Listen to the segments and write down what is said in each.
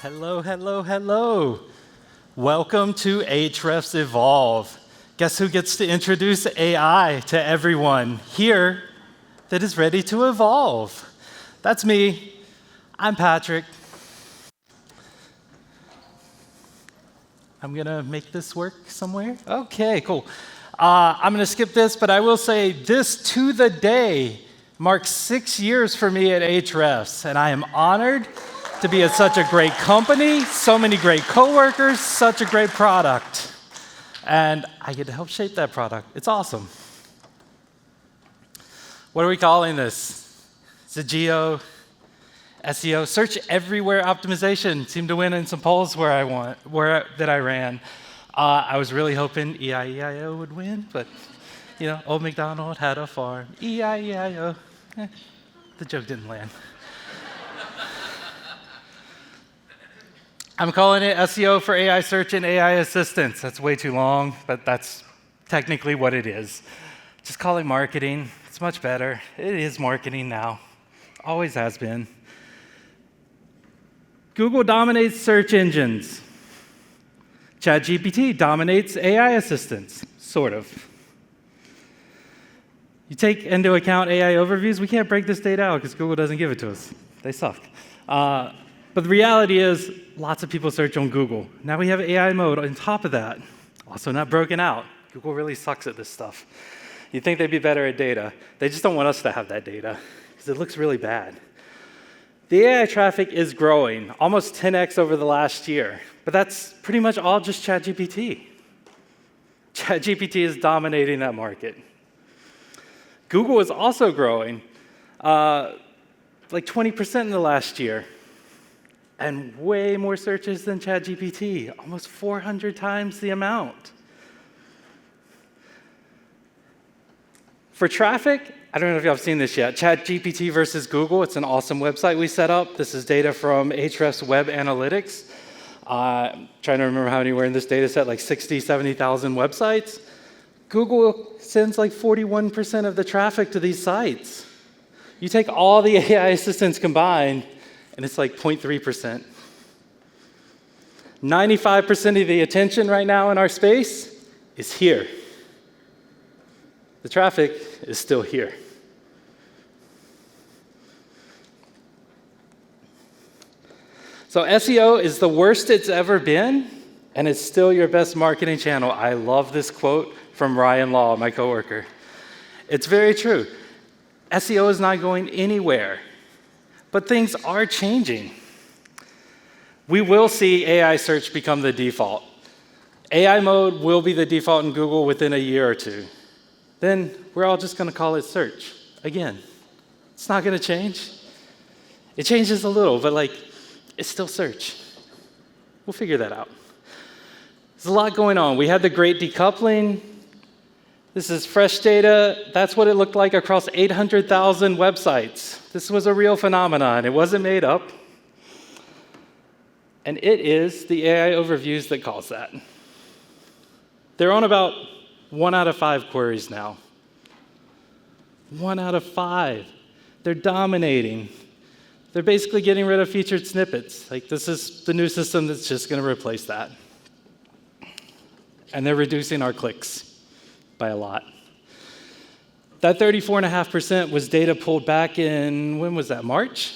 Hello, hello, hello. Welcome to Ahrefs Evolve. Guess who gets to introduce AI to everyone here that is ready to evolve? That's me. I'm Patrick. I'm gonna make this work somewhere. Okay, cool. I'm gonna skip this, but I will say this to the day marks 6 years for me at Ahrefs, and I am honored to be at such a great company, so many great coworkers, such a great product. And I get to help shape that product. It's awesome. What are we calling this? It's a GEO, SEO, search everywhere optimization. Seemed to win in some polls that I ran. I was really hoping EIO would win, but old MacDonald had a farm. EIO. The joke didn't land. I'm calling it SEO for AI search and AI assistance. That's way too long, but that's technically what it is. Just call it marketing. It's much better. It is marketing now. Always has been. Google dominates search engines. ChatGPT dominates AI assistance, sort of. You take into account AI overviews, we can't break this data out because Google doesn't give it to us. They suck. But the reality is, lots of people search on Google. Now we have AI mode on top of that. Also not broken out. Google really sucks at this stuff. You'd think they'd be better at data. They just don't want us to have that data because it looks really bad. The AI traffic is growing, almost 10x over the last year. But that's pretty much all just ChatGPT. ChatGPT is dominating that market. Google is also growing, like 20% in the last year. And way more searches than ChatGPT, almost 400 times the amount. For traffic, I don't know if y'all have seen this yet, ChatGPT versus Google, it's an awesome website we set up. This is data from Ahrefs Web Analytics. I'm trying to remember how many were in this data set, like 60, 70,000 websites. Google sends like 41% of the traffic to these sites. You take all the AI assistants combined, and it's like 0.3%. 95% of the attention right now in our space is here. The traffic is still here. So SEO is the worst it's ever been, and it's still your best marketing channel. I love this quote from Ryan Law, my coworker. It's very true. SEO is not going anywhere. But things are changing. We will see AI search become the default. AI mode will be the default in Google within a year or two. Then we're all just going to call it search again. It's not going to change. It changes a little, but it's still search. We'll figure that out. There's a lot going on. We had the great decoupling. This is fresh data. That's what it looked like across 800,000 websites. This was a real phenomenon. It wasn't made up. And it is the AI overviews that cause that. They're on about 1 out of 5 queries now. 1 out of 5. They're dominating. They're basically getting rid of featured snippets. This is the new system that's just going to replace that. And they're reducing our clicks by a lot. That 34.5% was data pulled back in, when was that, March?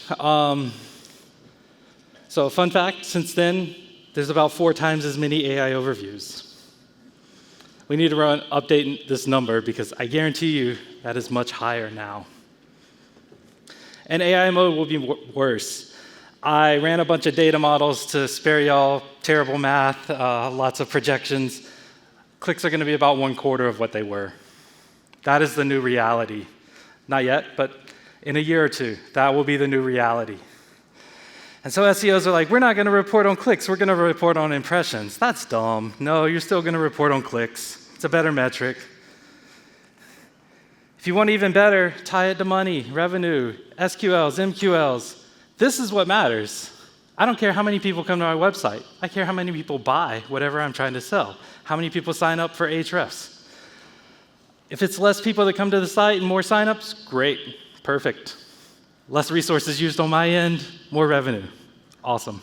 So fun fact, since then, there's about 4 times as many AI overviews. We need to update this number because I guarantee you that is much higher now. And AI mode will be worse. I ran a bunch of data models to spare y'all terrible math, lots of projections. Clicks are going to be about 1/4 of what they were. That is the new reality. Not yet, but in a year or two, that will be the new reality. And so SEOs are like, we're not going to report on clicks, we're going to report on impressions. That's dumb. No, you're still going to report on clicks. It's a better metric. If you want even better, tie it to money, revenue, SQLs, MQLs. This is what matters. I don't care how many people come to my website. I care how many people buy whatever I'm trying to sell. How many people sign up for Ahrefs? If it's less people that come to the site and more signups, great, perfect. Less resources used on my end, more revenue. Awesome.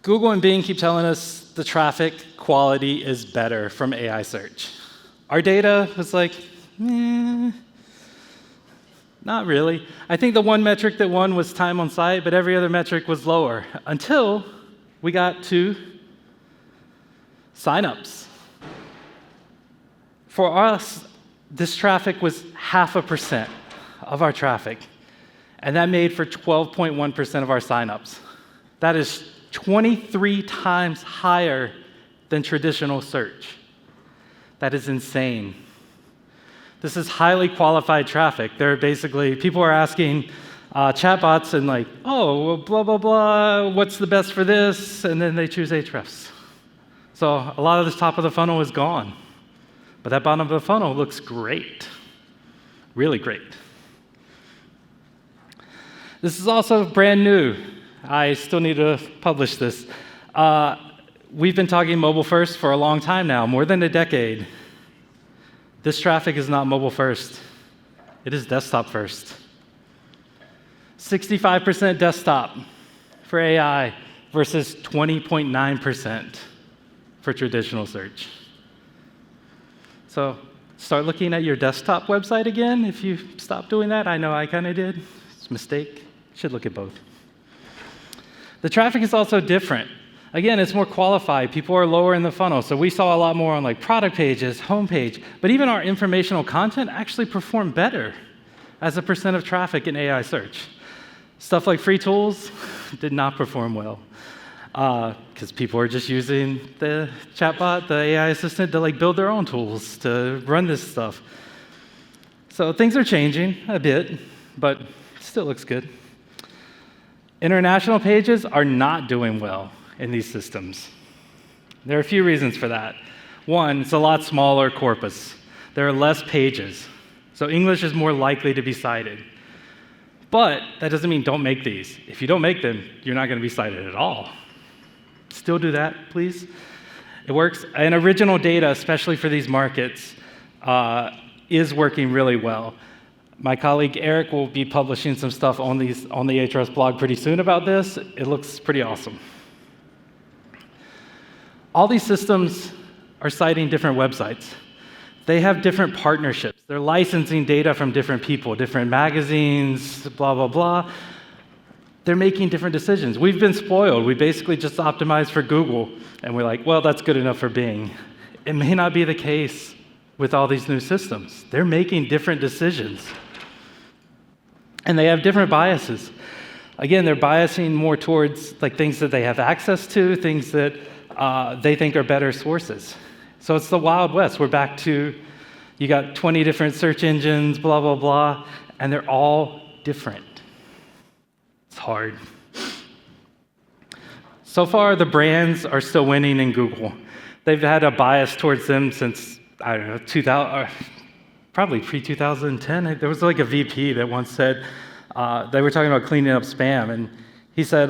Google and Bing keep telling us the traffic quality is better from AI search. Our data was like, not really. I think the one metric that won was time on site, but every other metric was lower until we got to signups. For us, this traffic was 0.5% of our traffic, and that made for 12.1% of our signups. That is 23 times higher than traditional search. That is insane. This is highly qualified traffic. They're basically, people are asking chatbots and like, oh, well, blah, blah, blah, what's the best for this? And then they choose Ahrefs. So a lot of the top of the funnel is gone. But that bottom of the funnel looks great. Really great. This is also brand new. I still need to publish this. We've been talking mobile first for a long time now, more than a decade. This traffic is not mobile first. It is desktop first. 65% desktop for AI versus 20.9% for traditional search. So start looking at your desktop website again if you stop doing that. I know I kind of did. It's a mistake. You should look at both. The traffic is also different. Again, it's more qualified. People are lower in the funnel. So we saw a lot more on like product pages, homepage, but even our informational content actually performed better as a percent of traffic in AI search. Stuff like free tools did not perform well because people are just using the chatbot, the AI assistant, to like build their own tools to run this stuff. So things are changing a bit, but it still looks good. International pages are not doing well in these systems. There are a few reasons for that. One, it's a lot smaller corpus. There are less pages, so English is more likely to be cited. But that doesn't mean don't make these. If you don't make them, you're not going to be cited at all. Still do that, please. It works. And original data, especially for these markets, is working really well. My colleague Eric will be publishing some stuff on the Ahrefs blog pretty soon about this. It looks pretty awesome. All these systems are citing different websites. They have different partnerships. They're licensing data from different people, different magazines, blah, blah, blah. They're making different decisions. We've been spoiled. We basically just optimized for Google, and we're like, well, that's good enough for Bing. It may not be the case with all these new systems. They're making different decisions. And they have different biases. Again, they're biasing more towards like things that they have access to, things that they think are better sources. So it's the Wild West. We're back to, you got 20 different search engines, blah, blah, blah, and they're all different. It's hard. So far, the brands are still winning in Google. They've had a bias towards them since, I don't know, 2000, probably pre-2010. There was like a VP that once said, they were talking about cleaning up spam, and he said,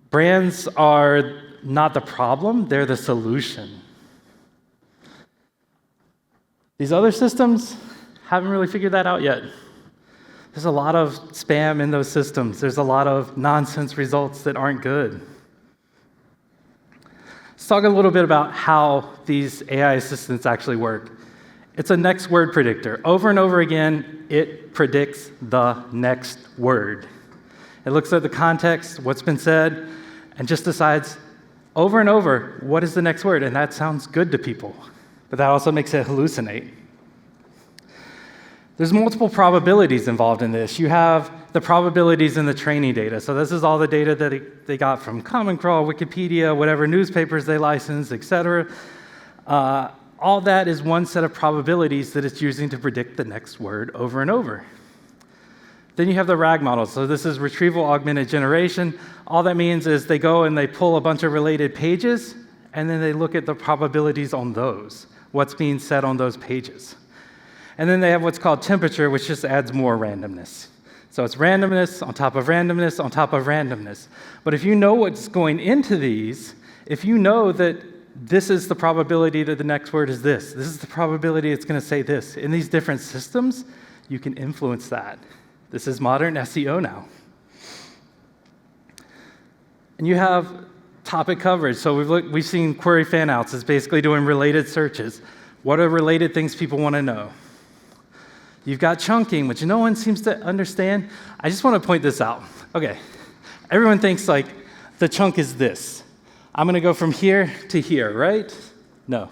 brands are not the problem, they're the solution. These other systems haven't really figured that out yet. There's a lot of spam in those systems. There's a lot of nonsense results that aren't good. Let's talk a little bit about how these AI assistants actually work. It's a next word predictor. Over and over again, it predicts the next word. It looks at the context, what's been said, and just decides over and over, what is the next word? And that sounds good to people. But that also makes it hallucinate. There's multiple probabilities involved in this. You have the probabilities in the training data. So this is all the data that they got from Common Crawl, Wikipedia, whatever newspapers they license, etc. All that is one set of probabilities that it's using to predict the next word over and over. Then you have the RAG model. So this is retrieval augmented generation. All that means is they go and they pull a bunch of related pages, and then they look at the probabilities on those, what's being said on those pages. And then they have what's called temperature, which just adds more randomness. So it's randomness on top of randomness on top of randomness. But if you know what's going into these, if you know that this is the probability that the next word is this is the probability it's going to say this, in these different systems, you can influence that. This is modern SEO now. And you have topic coverage. So we've seen query fanouts. It's basically doing related searches. What are related things people want to know? You've got chunking, which no one seems to understand. I just want to point this out. Okay, everyone thinks like the chunk is this. I'm going to go from here to here, right? No.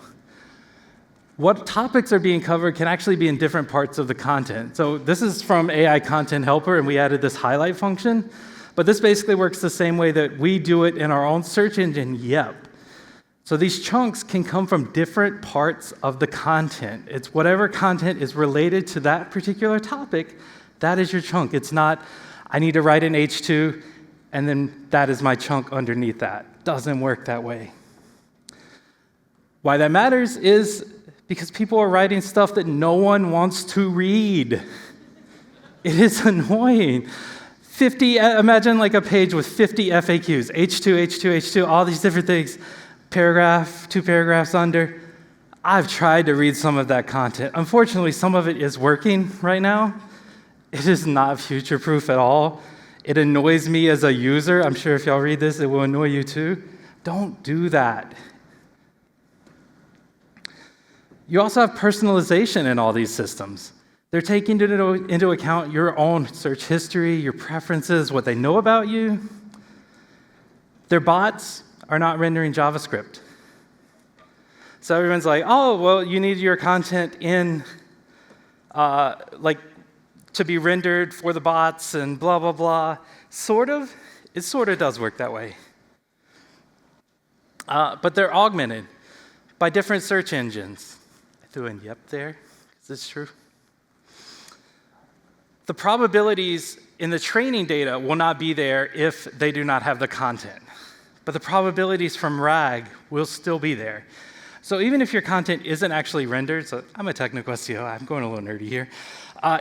What topics are being covered can actually be in different parts of the content. So this is from AI Content Helper, and we added this highlight function. But this basically works the same way that we do it in our own search engine, Yep. So these chunks can come from different parts of the content. It's whatever content is related to that particular topic, that is your chunk. It's not, I need to write an H2, and then that is my chunk underneath that. Doesn't work that way. Why that matters is because people are writing stuff that no one wants to read. It is annoying. Imagine like a page with 50 FAQs, H2, H2, H2, all these different things, paragraph, 2 paragraphs under. I've tried to read some of that content. Unfortunately, some of it is working right now. It is not future-proof at all. It annoys me as a user. I'm sure if y'all read this, it will annoy you too. Don't do that. You also have personalization in all these systems. They're taking into account your own search history, your preferences, what they know about you. Their bots are not rendering JavaScript. So everyone's like, oh, well, you need your content in, to be rendered for the bots and blah, blah, blah. Sort of. It sort of does work that way. But they're augmented by different search engines. I threw in yep there. Is this true? The probabilities in the training data will not be there if they do not have the content. But the probabilities from RAG will still be there. So even if your content isn't actually rendered, so I'm a technical SEO, I'm going a little nerdy here.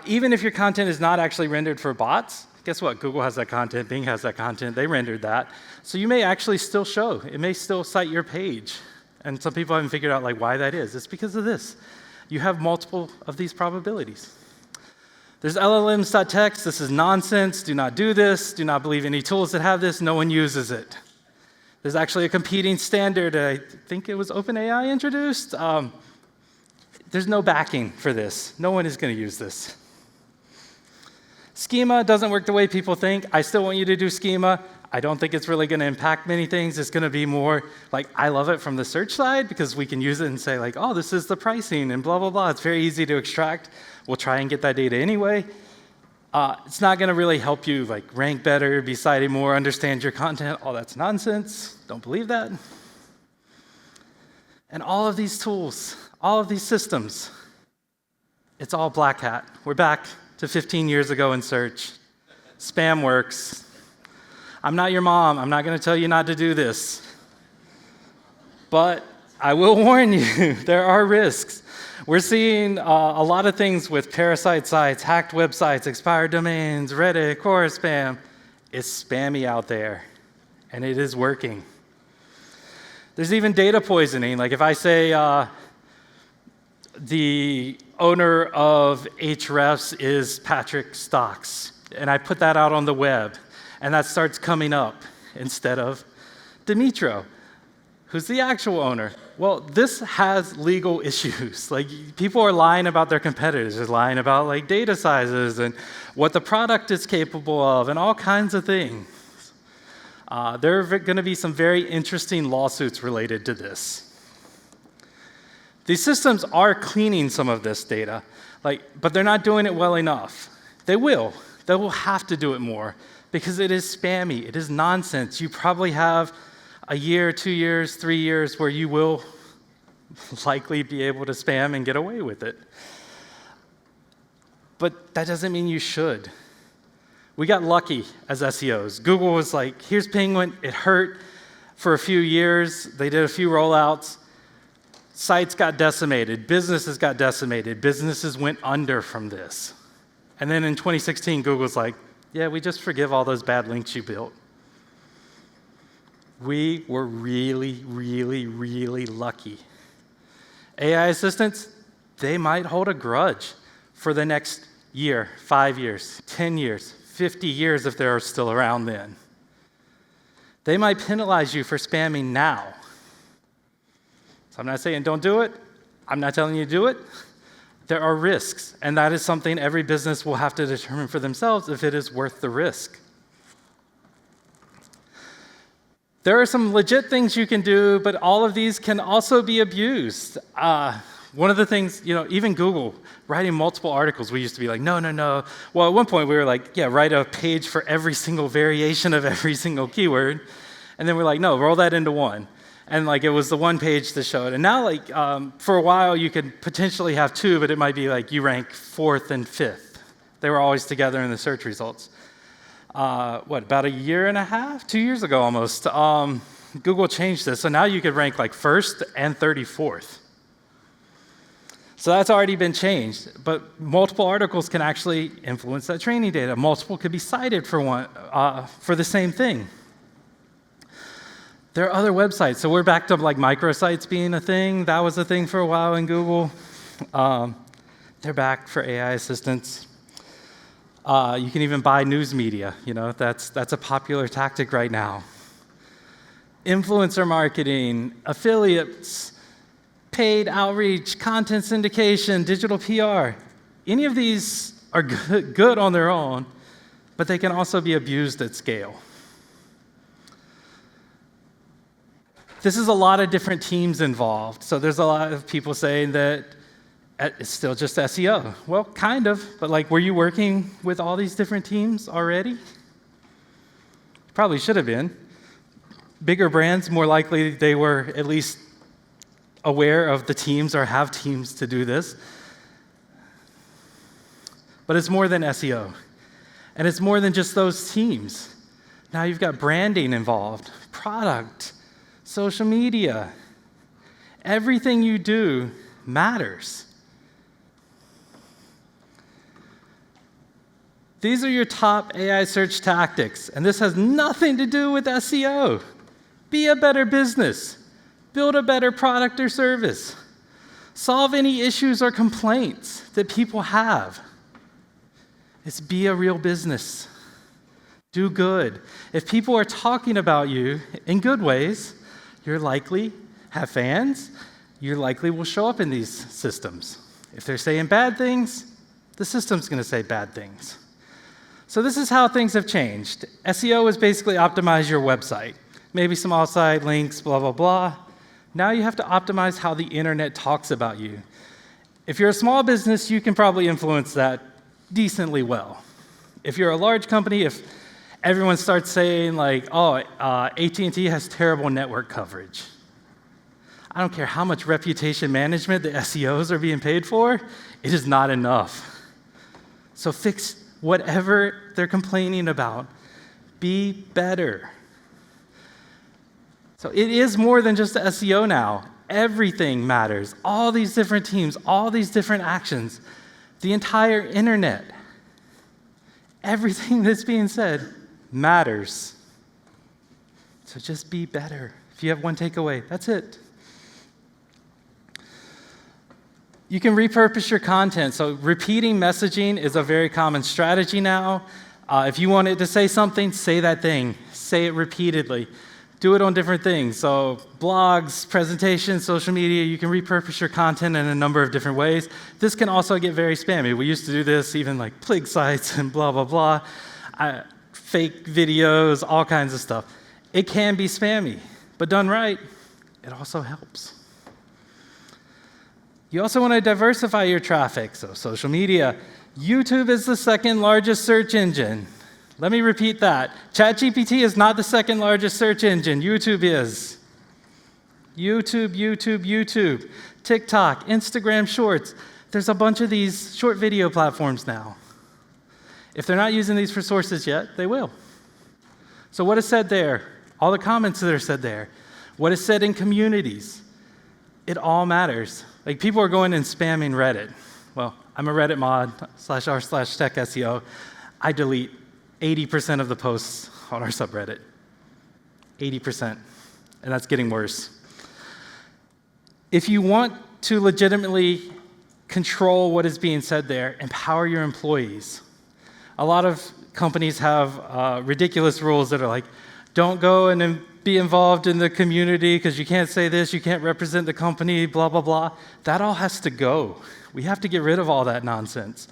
Even if your content is not actually rendered for bots, guess what? Google has that content, Bing has that content, they rendered that. So you may actually still show. It may still cite your page. And some people haven't figured out like why that is. It's because of this. You have multiple of these probabilities. There's LLMs.txt. This is nonsense. Do not do this. Do not believe any tools that have this. No one uses it. There's actually a competing standard. I think it was OpenAI introduced. There's no backing for this. No one is going to use this. Schema doesn't work the way people think. I still want you to do schema. I don't think it's really going to impact many things. It's going to be more like, I love it from the search side because we can use it and say like, oh, this is the pricing and blah, blah, blah. It's very easy to extract. We'll try and get that data anyway. It's not going to really help you like rank better, be cited more, understand your content. All that's nonsense. Don't believe that. And all of these tools, all of these systems, it's all black hat. We're back to 15 years ago in search. Spam works. I'm not your mom. I'm not going to tell you not to do this. But I will warn you, there are risks. We're seeing a lot of things with parasite sites, hacked websites, expired domains, Reddit, core spam. It's spammy out there, and it is working. There's even data poisoning. Like if I say the owner of Ahrefs is Patrick Stox, and I put that out on the web, and that starts coming up instead of Dimitro, who's the actual owner. Well, this has legal issues. Like people are lying about their competitors. They're lying about like data sizes and what the product is capable of and all kinds of things. There are going to be some very interesting lawsuits related to this. These systems are cleaning some of this data, but they're not doing it well enough. They will. They will have to do it more because it is spammy. It is nonsense. You probably have a year, 2 years, 3 years where you will likely be able to spam and get away with it. But that doesn't mean you should. We got lucky as SEOs. Google was like, here's Penguin. It hurt for a few years. They did a few rollouts. Sites got decimated. Businesses got decimated. Businesses went under from this. And then in 2016, Google's like, yeah, we just forgive all those bad links you built. We were really, really, really lucky. AI assistants, they might hold a grudge for the next year, 5 years, 10 years, 50 years if they're still around then. They might penalize you for spamming now. So I'm not saying don't do it. I'm not telling you to do it. There are risks, and that is something every business will have to determine for themselves if it is worth the risk. There are some legit things you can do, but all of these can also be abused. One of the things, even Google, writing multiple articles, we used to be like, no. Well, at one point we were like, yeah, write a page for every single variation of every single keyword. And then we're like, no, roll that into one. And it was the one page to show it. And now, for a while, you could potentially have two, but it might be like you rank 4th and 5th. They were always together in the search results. About a year and a half, 2 years ago almost, Google changed this. So now you could rank 1st and 34th. So that's already been changed. But multiple articles can actually influence that training data. Multiple could be cited for the same thing. There are other websites. So we're back to microsites being a thing. That was a thing for a while in Google. They're back for AI assistants. You can even buy news media. That's a popular tactic right now. Influencer marketing, affiliates, paid outreach, content syndication, digital PR. Any of these are good on their own, but they can also be abused at scale. This is a lot of different teams involved. So there's a lot of people saying that it's still just SEO. Well, kind of, but were you working with all these different teams already? Probably should have been. Bigger brands, more likely they were at least aware of the teams or have teams to do this. But it's more than SEO. And it's more than just those teams. Now you've got branding involved, product, social media. Everything you do matters. These are your top AI search tactics, and this has nothing to do with SEO. Be a better business. Build a better product or service. Solve any issues or complaints that people have. It's be a real business. Do good. If people are talking about you in good ways, you're likely have fans. You likely will show up in these systems. If they're saying bad things, the system's going to say bad things. So this is how things have changed. SEO is basically optimize your website. Maybe some outside links, blah, blah, blah. Now you have to optimize how the internet talks about you. If you're a small business, you can probably influence that decently well. If you're a large company, if everyone starts saying AT&T has terrible network coverage. I don't care how much reputation management the SEOs are being paid for, it is not enough. So fix whatever they're complaining about. Be better. So it is more than just SEO now. Everything matters. All these different teams, all these different actions, the entire internet. Everything that's being said matters. So just be better. If you have one takeaway, that's it. You can repurpose your content. So repeating messaging is a very common strategy now. If you want it to say something, say that thing. Say it repeatedly. Do it on different things. So blogs, presentations, social media, you can repurpose your content in a number of different ways. This can also get very spammy. We used to do this even plig sites and blah, blah, blah. Fake videos, all kinds of stuff. It can be spammy, but done right, it also helps. You also want to diversify your traffic, so social media. YouTube is the second largest search engine. Let me repeat that. ChatGPT is not the second largest search engine. YouTube is. YouTube. TikTok, Instagram Shorts. There's a bunch of these short video platforms now. If they're not using these for sources yet, they will. So what is said there? All the comments that are said there. What is said in communities? It all matters. People are going and spamming Reddit. Well, I'm a Reddit mod /r/tech SEO. I delete 80% of the posts on our subreddit. 80%. And that's getting worse. If you want to legitimately control what is being said there, empower your employees. A lot of companies have ridiculous rules that are Don't go and be involved in the community because you can't say this, you can't represent the company, blah, blah, blah. That all has to go. We have to get rid of all that nonsense.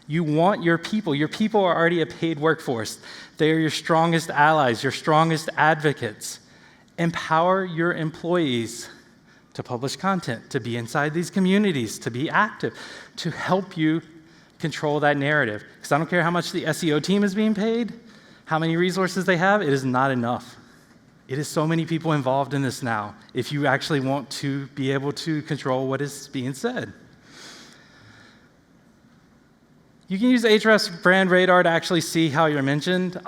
You want your people. Your people are already a paid workforce. They are your strongest allies, your strongest advocates. Empower your employees to publish content, to be inside these communities, to be active, to help you control that narrative. Because I don't care how much the SEO team is being paid, how many resources they have, it is not enough. It is so many people involved in this now, if you actually want to be able to control what is being said. You can use Ahrefs Brand Radar to actually see how you're mentioned.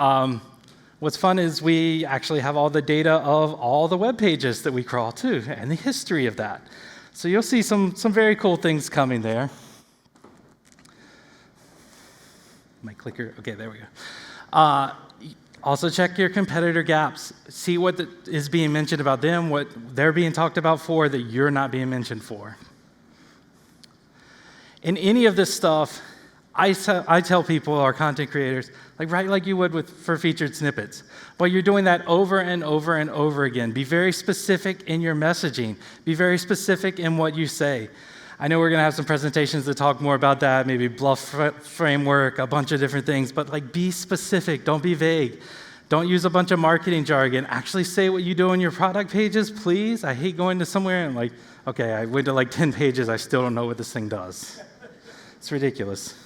What's fun is we actually have all the data of all the web pages that we crawl too, and the history of that. So you'll see some very cool things coming there. My clicker, okay, there we go. Also check your competitor gaps. See what is being mentioned about them, what they're being talked about for that you're not being mentioned for. In any of this stuff, I tell people, our content creators, write like you would for featured snippets. But you're doing that over and over and over again. Be very specific in your messaging. Be very specific in what you say. I know we're going to have some presentations that talk more about that, maybe bluff framework, a bunch of different things, but be specific, don't be vague. Don't use a bunch of marketing jargon. Actually say what you do on your product pages, please. I hate going to somewhere and okay, I went to 10 pages, I still don't know what this thing does. It's ridiculous.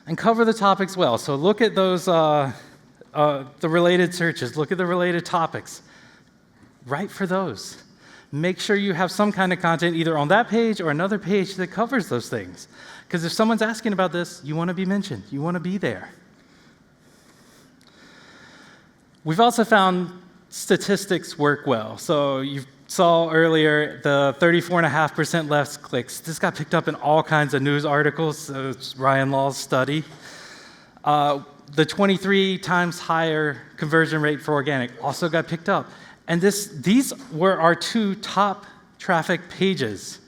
And cover the topics well. So look at those, the related searches, look at the related topics. Write for those. Make sure you have some kind of content either on that page or another page that covers those things. Because if someone's asking about this, you want to be mentioned. You want to be there. We've also found statistics work well. So you saw earlier the 34.5% less clicks. This got picked up in all kinds of news articles. So it's Ryan Law's study. The 23 times higher conversion rate for organic also got picked up. And these were our 2 top traffic pages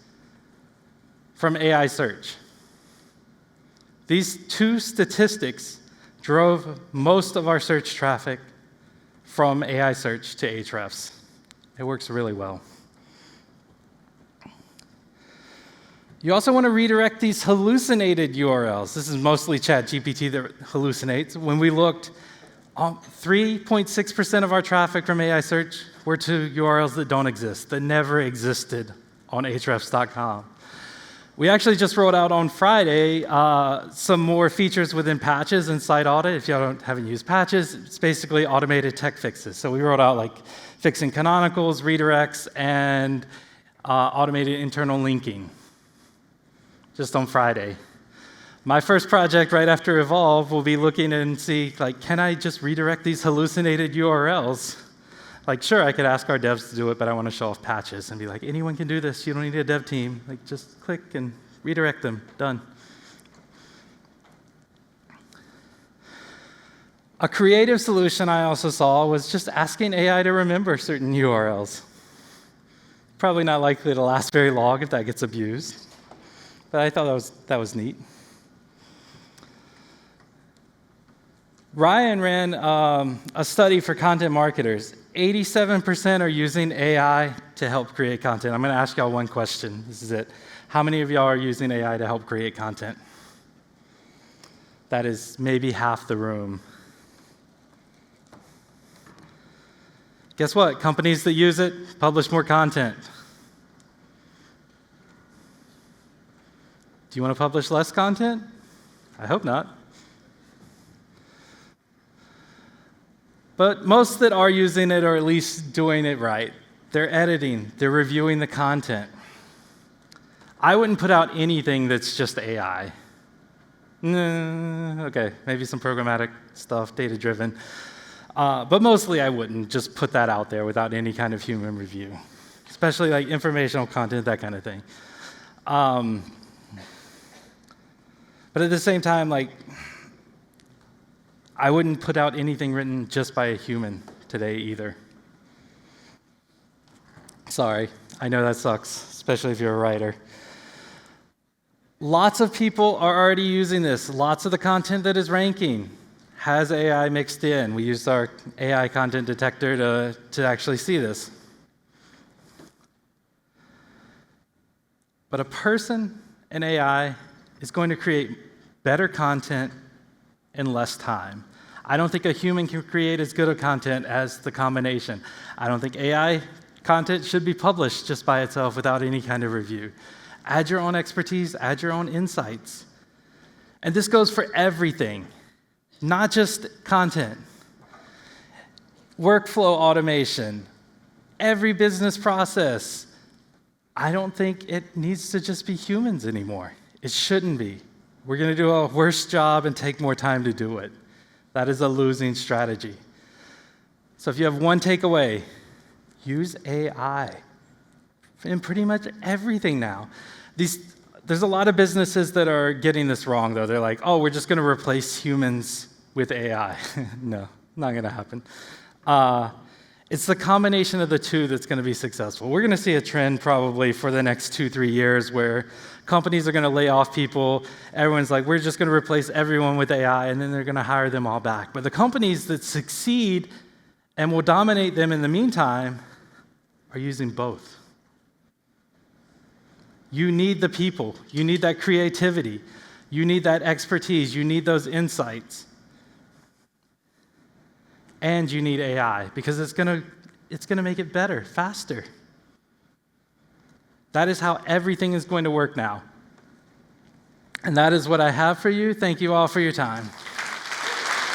from AI search. These 2 statistics drove most of our search traffic from AI search to Ahrefs. It works really well. You also want to redirect these hallucinated URLs. This is mostly ChatGPT that hallucinates. When we looked, 3.6% of our traffic from AI search were to URLs that don't exist, that never existed on Ahrefs.com. We actually just rolled out on Friday some more features within patches and site audit. If you haven't used patches, it's basically automated tech fixes. So we rolled out fixing canonicals, redirects, and automated internal linking just on Friday. My first project right after Evolve will be looking and see, can I just redirect these hallucinated URLs? Sure, I could ask our devs to do it, but I want to show off patches and be anyone can do this. You don't need a dev team. Just click and redirect them. Done. A creative solution I also saw was just asking AI to remember certain URLs. Probably not likely to last very long if that gets abused, but I thought that was neat. Ryan ran a study for content marketers. 87% are using AI to help create content. I'm going to ask y'all one question. This is it. How many of y'all are using AI to help create content? That is maybe half the room. Guess what? Companies that use it publish more content. Do you want to publish less content? I hope not. But most that are using it are at least doing it right. They're editing, they're reviewing the content. I wouldn't put out anything that's just AI. Okay, maybe some programmatic stuff, data-driven. But mostly I wouldn't just put that out there without any kind of human review, especially informational content, that kind of thing. But at the same time, I wouldn't put out anything written just by a human today either. Sorry, I know that sucks, especially if you're a writer. Lots of people are already using this. Lots of the content that is ranking has AI mixed in. We used our AI content detector to actually see this. But a person in AI is going to create better content in less time. I don't think a human can create as good a content as the combination. I don't think AI content should be published just by itself without any kind of review. Add your own expertise, add your own insights. And this goes for everything, not just content. Workflow automation, every business process. I don't think it needs to just be humans anymore. It shouldn't be. We're going to do a worse job and take more time to do it. That is a losing strategy. So if you have one takeaway, use AI in pretty much everything now. There's a lot of businesses that are getting this wrong, though. They're like, oh, we're just going to replace humans with AI. No, not going to happen. It's the combination of the two that's going to be successful. We're going to see a trend probably for the next 2-3 years where companies are going to lay off people. Everyone's like, we're just going to replace everyone with AI, and then they're going to hire them all back. But the companies that succeed and will dominate them in the meantime are using both. You need the people. You need that creativity. You need that expertise. You need those insights. And you need AI because it's going to make it better, faster. That is how everything is going to work now. And that is what I have for you. Thank you all for your time.